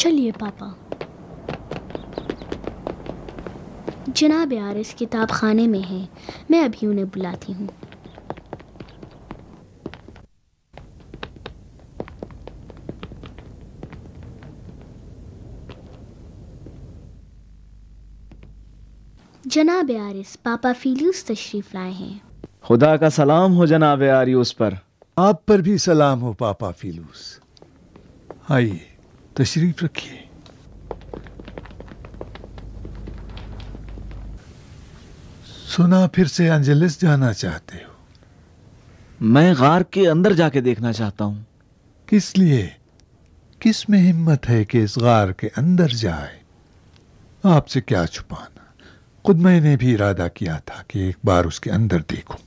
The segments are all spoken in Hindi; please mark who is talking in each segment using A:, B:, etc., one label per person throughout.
A: चलिए पापा। जनाब आरिस किताब खाने में हैं, मैं अभी उन्हें बुलाती हूँ। जनाब आरिस, पापा फीलूस तशरीफ लाए हैं।
B: खुदा का सलाम हो जनाब आरिस पर।
C: आप पर भी सलाम हो पापा फीलूस। आइए तशरीफ रखिए। सुना फिर से एंजेलिस जाना चाहते हो?
B: मैं गार के अंदर जाके देखना चाहता हूँ।
C: किस लिए? किस में हिम्मत है कि इस गार के अंदर जाए? आपसे क्या छुपाना, खुद मैंने भी इरादा किया था कि एक बार उसके अंदर देखूं,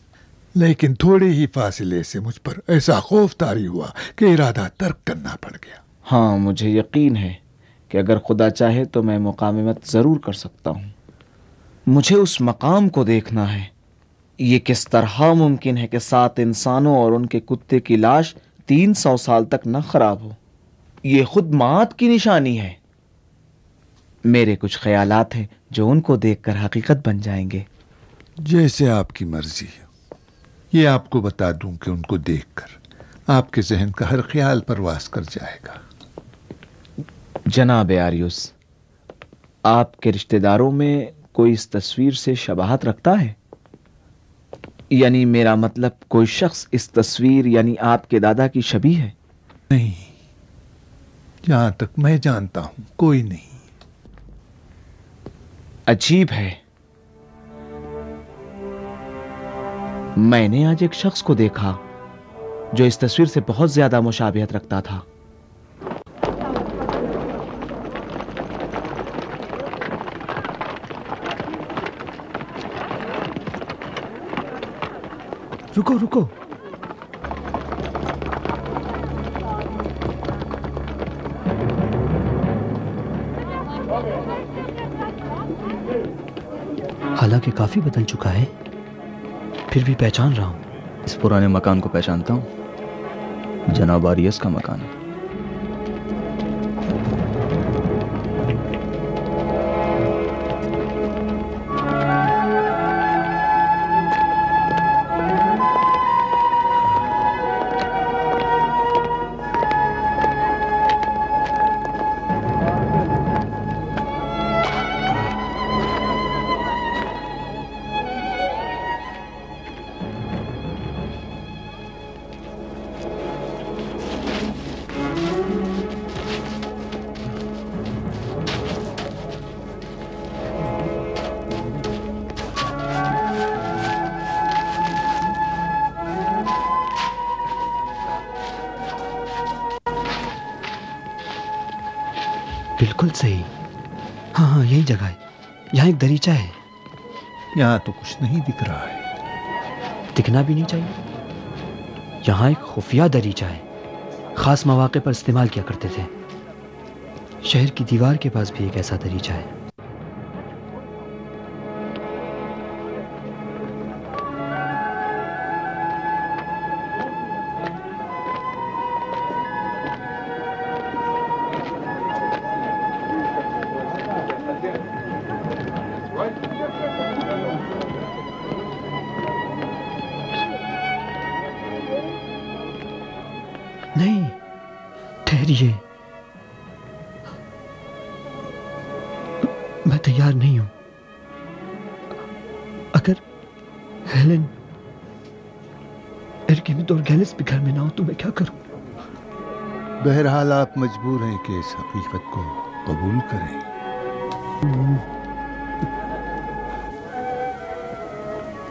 C: लेकिन थोड़े ही फासले से मुझ पर ऐसा खौफ तारी हुआ कि इरादा तर्क करना पड़ गया।
B: हाँ, मुझे यकीन है कि अगर खुदा चाहे तो मैं मुकामिमत ज़रूर कर सकता हूँ। मुझे उस मकाम को देखना है। ये किस तरह मुमकिन है कि 7 इंसानों और उनके कुत्ते की लाश 300 साल तक न खराब हो? ये खुद मौत की निशानी है। मेरे कुछ ख्यालात हैं जो उनको देखकर हकीकत बन जाएंगे।
C: जैसे आपकी मर्जी है। ये आपको बता दूं कि उनको देखकर आपके जहन का हर ख्याल परवास कर जाएगा।
B: जनाब आरियस, आपके रिश्तेदारों में कोई इस तस्वीर से शबाहत रखता है? यानी मेरा मतलब, कोई शख्स इस तस्वीर यानी आपके दादा की शबीह है?
C: नहीं, जहां तक मैं जानता हूं कोई नहीं।
B: अजीब है। मैंने आज एक शख्स को देखा जो इस तस्वीर से बहुत ज्यादा मुशाबिहत रखता था।
D: रुको रुको, हालांकि काफी बदल चुका है, फिर भी पहचान रहा हूं।
E: इस पुराने मकान को पहचानता हूं, जनाब आरियस का मकान है।
D: बिल्कुल सही। हाँ हाँ, यही जगह है। यहाँ एक दरीचा है।
C: यहाँ तो कुछ नहीं दिख रहा है।
D: दिखना भी नहीं चाहिए। यहाँ एक खुफिया दरीचा है, खास मौके पर इस्तेमाल किया करते थे। शहर की दीवार के पास भी एक ऐसा दरीचा है। नहीं, ठहरिए, मैं तैयार नहीं हूं। अगर हेलेन, एरकेमित और गैलिस भी घर में ना हो तो मैं क्या करूं?
C: बहरहाल आप मजबूर हैं कि इस हकीकत को कबूल करें।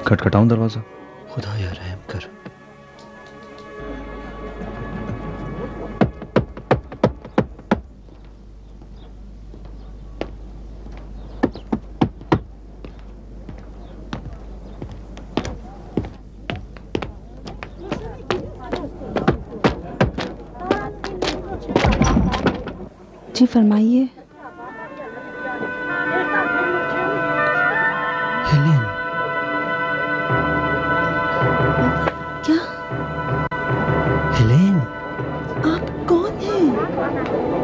E: खटखटाऊं दरवाजा?
D: खुदा या रहम कर।
F: जी फरमाइए।
D: हेलेन, हेलेन,
F: आप कौन हैं?